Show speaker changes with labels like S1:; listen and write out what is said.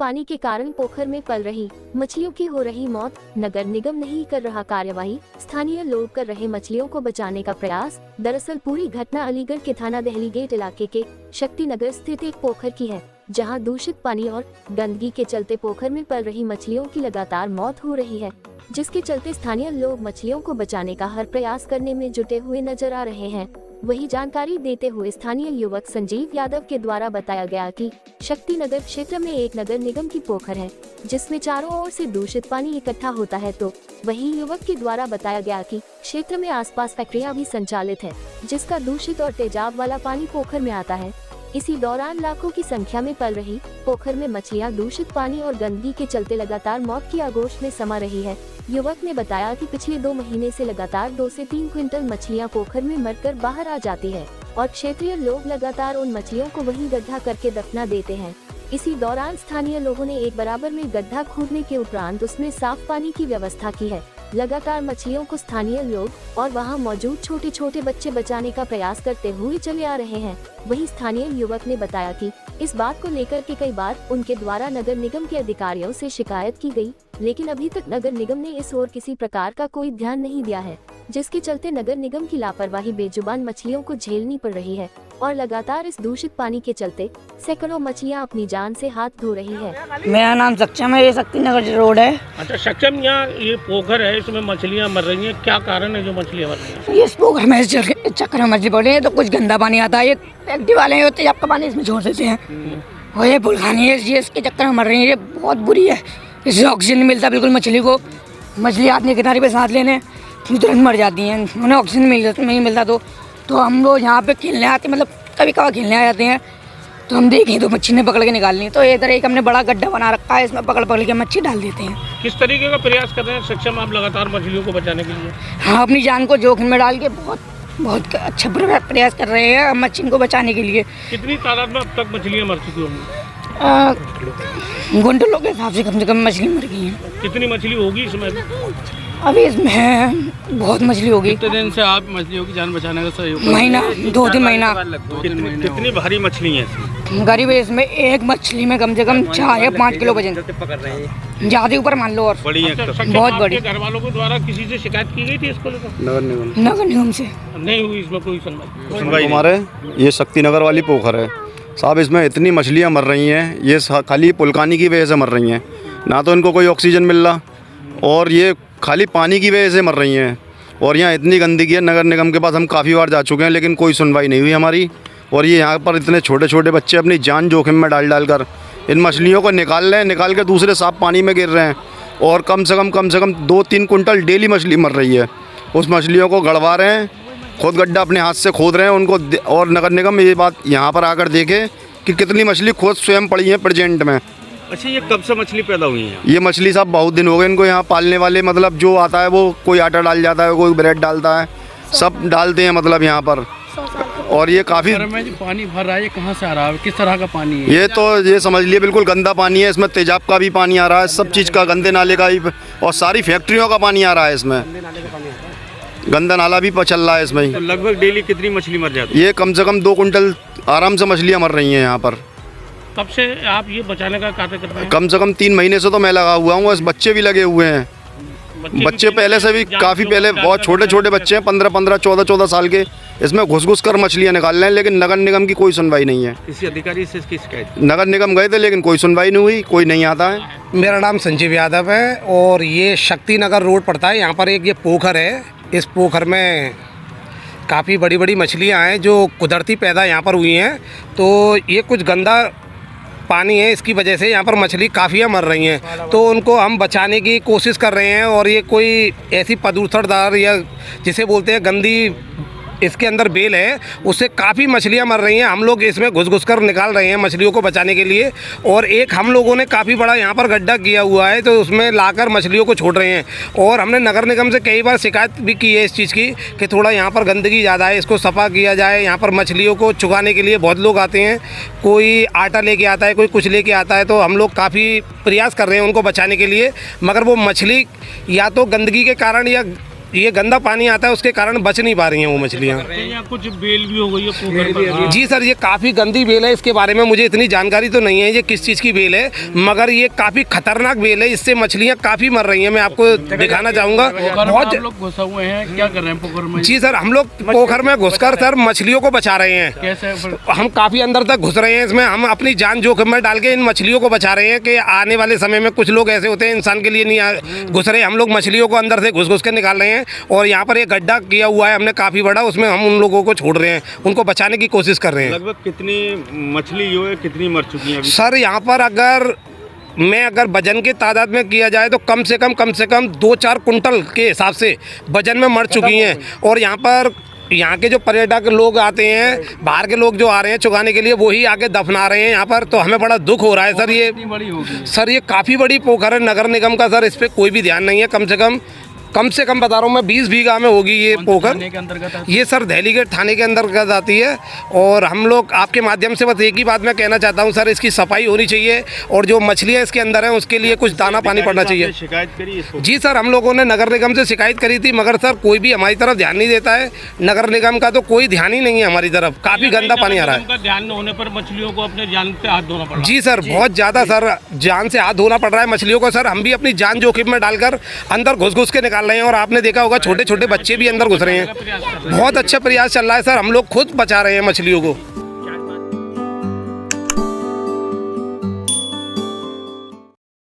S1: पानी के कारण पोखर में पल रही मछलियों की हो रही मौत। नगर निगम नहीं कर रहा कार्यवाही, स्थानीय लोग कर रहे मछलियों को बचाने का प्रयास। दरअसल पूरी घटना अलीगढ़ के थाना दहली गेट इलाके के शक्ति नगर स्थित एक पोखर की है, जहां दूषित पानी और गंदगी के चलते पोखर में पल रही मछलियों की लगातार मौत हो रही है, जिसके चलते स्थानीय लोग मछलियों को बचाने का हर प्रयास करने में जुटे हुए नजर आ रहे हैं। वही जानकारी देते हुए स्थानीय युवक संजीव यादव के द्वारा बताया गया कि शक्ति नगर क्षेत्र में एक नगर निगम की पोखर है, जिसमें चारों ओर से दूषित पानी इकट्ठा होता है। तो वही युवक के द्वारा बताया गया कि क्षेत्र में आसपास फैक्ट्रियां भी संचालित है, जिसका दूषित और तेजाब वाला पानी पोखर में आता है। इसी दौरान लाखों की संख्या में पल रही पोखर में मछलियां दूषित पानी और गंदगी के चलते लगातार मौत की आगोश में समा रही है। युवक ने बताया कि पिछले 2 महीने से लगातार 2 से 3 क्विंटल मछलियां पोखर में मरकर बाहर आ जाती है और क्षेत्रीय लोग लगातार उन मछलियों को वहीं गड्ढा करके दफना देते हैं। इसी दौरान स्थानीय लोगों ने एक बराबर में गड्ढा खोदने के उपरांत उसमें साफ पानी की व्यवस्था की है। लगातार मछलियों को स्थानीय लोग और वहां मौजूद छोटे छोटे बच्चे बचाने का प्रयास करते हुए चले आ रहे हैं। वहीं स्थानीय युवक ने बताया कि इस बात को लेकर के कई बार उनके द्वारा नगर निगम के अधिकारियों से शिकायत की गई, लेकिन अभी तक नगर निगम ने इस ओर किसी प्रकार का कोई ध्यान नहीं दिया है, जिसके चलते नगर निगम की लापरवाही बेजुबान मछलियों को झेलनी पड़ रही है और लगातार इस दूषित पानी के चलते सैकड़ों मछलियां अपनी जान से हाथ धो रही है।
S2: मेरा नाम सक्षम है, ये शक्ति नगर रोड है।
S3: अच्छा सक्षम, यहाँ ये पोखर है, इसमें मछलियाँ मर रही हैं, क्या कारण है जो मछलियाँ मर रही हैं?
S2: ये इस पोखर में चक्कर में मछली पड़ रही है, तो कुछ गंदा पानी आता है, ये फैक्ट्री वाले होते हैं, आपका पानी इसमें छोड़ देते हैं और ये बुलखानी है, ये इसके चक्कर में मर रही है। ये बहुत बुरी है, इससे ऑक्सीजन नहीं मिलता बिल्कुल मछली को। मछली आदमी किनारे पे सांस लेने तुरंत मर जाती हैं, उन्हें ऑक्सीजन नहीं मिलता। तो हम लोग यहाँ पे खेलने आते, मतलब कभी कभार खेलने आ जाते हैं, तो हम देखें तो मच्छी ने पकड़ के निकालनी, तो इधर एक हमने बड़ा गड्ढा बना रखा है, इसमें पकड़ के मच्छी डाल देते हैं।
S3: किस तरीके का प्रयास कर रहे हैं सक्षम आप लगातार मछलियों को बचाने के लिए?
S2: हाँ, अपनी जान को जोखिम में डाल के बहुत अच्छा प्रयास कर रहे हैं मच्छी को बचाने के लिए।
S3: कितनी तादाद में अब तक मछलियाँ मर चुकी होंगी?
S2: घंटों के हिसाब से कम मछली मर गई है।
S3: कितनी मछली होगी इसमें?
S2: अभी इसमें बहुत मछली होगी।
S4: कितने दिन से आप मछलियों की जान बचाने का सहयोग?
S2: महीना, 2-3 महीना।
S3: कितनी भारी मछली है इसमें?
S2: गरीब है, इसमें एक मछली में कम से कम 4 या 5 किलो वजन पकड़ रहे हैं, ज्यादा ऊपर मान लो। और
S3: बड़ी है,
S2: बहुत बड़ी।
S3: घर वालों के द्वारा किसी से शिकायत की गई थी इसको लेकर?
S2: नगर निगम से
S3: नहीं हुई इसमें कोई सुनवाई?
S5: हमारे ये शक्ति नगर वाली पोखर है साहब, इसमें इतनी मछलियाँ मर रही हैं, ये खाली पुलकानी की वजह से मर रही हैं, ना तो इनको कोई ऑक्सीजन मिल रहा और ये खाली पानी की वजह से मर रही हैं। और यहाँ इतनी गंदगी है, नगर निगम के पास हम काफ़ी बार जा चुके हैं, लेकिन कोई सुनवाई नहीं हुई हमारी। और ये यहाँ पर इतने छोटे छोटे बच्चे अपनी जान जोखिम में डाल कर इन मछलियों को निकाल रहे हैं, निकाल के दूसरे साफ पानी में गिर रहे हैं और कम से कम 2-3 कुंटल डेली मछली मर रही है। उस मछलियों को गड़वा रहे हैं, खुद गड्ढा अपने हाथ से खोद रहे हैं उनको। और नगर निगम ये बात यहाँ पर आकर देखे कि कितनी मछली खुद स्वयं पड़ी है प्रेजेंट में।
S3: अच्छा, ये कब से मछली पैदा हुई है?
S5: ये मछली साहब बहुत दिन हो गए इनको यहाँ पालने वाले, मतलब जो आता है वो कोई आटा डाल जाता है, कोई ब्रेड डालता है, सब डालते हैं मतलब यहाँ पर। और ये काफ़ी
S4: पानी भर रहा है, ये कहाँ से आ रहा है, किस तरह का पानी है?
S5: ये तो ये समझ लिए बिल्कुल गंदा पानी है, इसमें तेजाब का भी पानी आ रहा है, सब चीज़ का, गंदे नाले का भी, और सारी फैक्ट्रियों का पानी आ रहा है इसमें, गंदा नाला भी चल रहा है इसमें।
S3: तो लगभग डेली कितनी मछली मर जाती है?
S5: ये कम से कम 2 कुंटल आराम से मछलियाँ मर रही हैं यहाँ पर।
S3: कब से आप ये बचाने का कार्य कर रहे हैं?
S5: कम से कम 3 महीने से तो मैं लगा हुआ हूँ, इस बच्चे भी लगे हुए हैं। बच्चे पहले से भी काफ़ी पहले, बहुत छोटे छोटे बच्चे हैं, 15-15, 14-14 साल के, इसमें घुस कर मछलियाँ निकाल रहे हैं, लेकिन नगर निगम की कोई सुनवाई नहीं है।
S3: किसी अधिकारी से इसकी शिकायत?
S5: नगर निगम गए थे लेकिन कोई सुनवाई नहीं हुई, कोई नहीं आता है।
S6: मेरा नाम संजीव यादव है और ये शक्ति नगर रोड पड़ता है। यहाँ पर एक ये पोखर है, इस पोखर में काफ़ी बड़ी बड़ी मछलियाँ हैं जो कुदरती पैदा यहाँ पर हुई हैं। तो ये कुछ गंदा पानी है, इसकी वजह से यहाँ पर मछली काफ़ी मर रही हैं, तो उनको हम बचाने की कोशिश कर रहे हैं। और ये कोई ऐसी प्रदूषणदार या जिसे बोलते हैं गंदी इसके अंदर बेल है, उससे काफ़ी मछलियाँ मर रही हैं। हम लोग इसमें घुस कर निकाल रहे हैं मछलियों को बचाने के लिए। और एक हम लोगों ने काफ़ी बड़ा यहाँ पर गड्ढा किया हुआ है, तो उसमें लाकर मछलियों को छोड़ रहे हैं। और हमने नगर निगम से कई बार शिकायत भी की है इस चीज़ की कि थोड़ा यहाँ पर गंदगी ज़्यादा है, इसको सफ़ा किया जाए। यहाँ पर मछलियों को चुगाने के लिए बहुत लोग आते हैं, कोई आटा लेके आता है, कोई कुछ लेके आता है, तो हम लोग काफ़ी प्रयास कर रहे हैं उनको बचाने के लिए, मगर वो मछली या तो गंदगी के कारण या ये गंदा पानी आता है, उसके कारण बच नहीं पा रही हैं वो मछलियाँ।
S3: यहाँ कुछ बेल भी हो गई है पोखर पर।
S6: जी सर, ये काफ़ी गंदी बेल है। इसके बारे में मुझे इतनी जानकारी तो नहीं है ये किस चीज़ की बेल है, मगर ये काफ़ी खतरनाक बेल है। इससे मछलियाँ काफ़ी मर रही हैं। मैं आपको दिखाना चाहूँगा।
S4: बहुत लोग घुसा हुए हैं, क्या कर रहे हैं पोखर में?
S6: जी सर, हम लोग पोखर में घुसकर सर मछलियों को बचा रहे हैं।
S4: कैसे?
S6: हम काफ़ी अंदर तक घुस रहे हैं इसमें। हम अपनी जान जोखिम में डाल के इन मछलियों को बचा रहे हैं कि आने वाले समय में कुछ लोग ऐसे होते हैं इंसान के लिए नहीं घुस रहे। हम लोग मछलियों को अंदर से घुस घुस के निकाल रहे हैं और यहाँ पर एक गड्ढा किया हुआ है हमने काफ़ी बड़ा, उसमें हम उन लोगों को छोड़ रहे हैं, उनको बचाने की कोशिश कर रहे हैं।
S5: लगभग कितनी मछली जो है कितनी मर चुकी है
S6: सर यहाँ पर अगर वजन के तादाद में किया जाए तो कम से कम 2-4 कुंटल के हिसाब से वजन में मर चुकी हैं। और यहाँ के जो पर्यटक लोग आते हैं, बाहर के लोग जो आ रहे हैं चुगाने के लिए, वही आके दफना रहे हैं यहाँ पर। तो हमें बड़ा दुख हो रहा है सर। ये काफ़ी बड़ी पोखर है नगर निगम का सर, इस पर कोई भी ध्यान नहीं है। कम से कम बता रहा हूँ मैं 20 बीघा में होगी ये पोखर। ये सर दहलीगेट थाने के अंतर्गत आती है। और हम लोग आपके माध्यम से बस एक ही बात मैं कहना चाहता हूँ सर, इसकी सफाई होनी चाहिए और जो मछलियाँ इसके अंदर हैं उसके लिए कुछ दाना पानी पड़ना चाहिए।
S5: शिकायत करी?
S6: जी सर, हम लोगों ने नगर निगम से शिकायत करी थी, मगर सर कोई भी हमारी तरफ ध्यान नहीं देता है। नगर निगम का तो कोई ध्यान ही नहीं है हमारी तरफ। काफ़ी गंदा पानी आ रहा है।
S3: ध्यान न होने पर मछलियों को अपने जान से हाथ धोना पड़ा।
S6: जी सर, बहुत ज़्यादा सर जान से हाथ धोना पड़ रहा है मछलियों को सर। हम भी अपनी जान जोखिम में डालकर अंदर घुस के निकाल रहे हैं। और आपने देखा होगा छोटे छोटे बच्चे भी अंदर घुस रहे हैं। बहुत अच्छा प्रयास चल रहा है सर, हम लोग खुद बचा रहे हैं मछलियों को।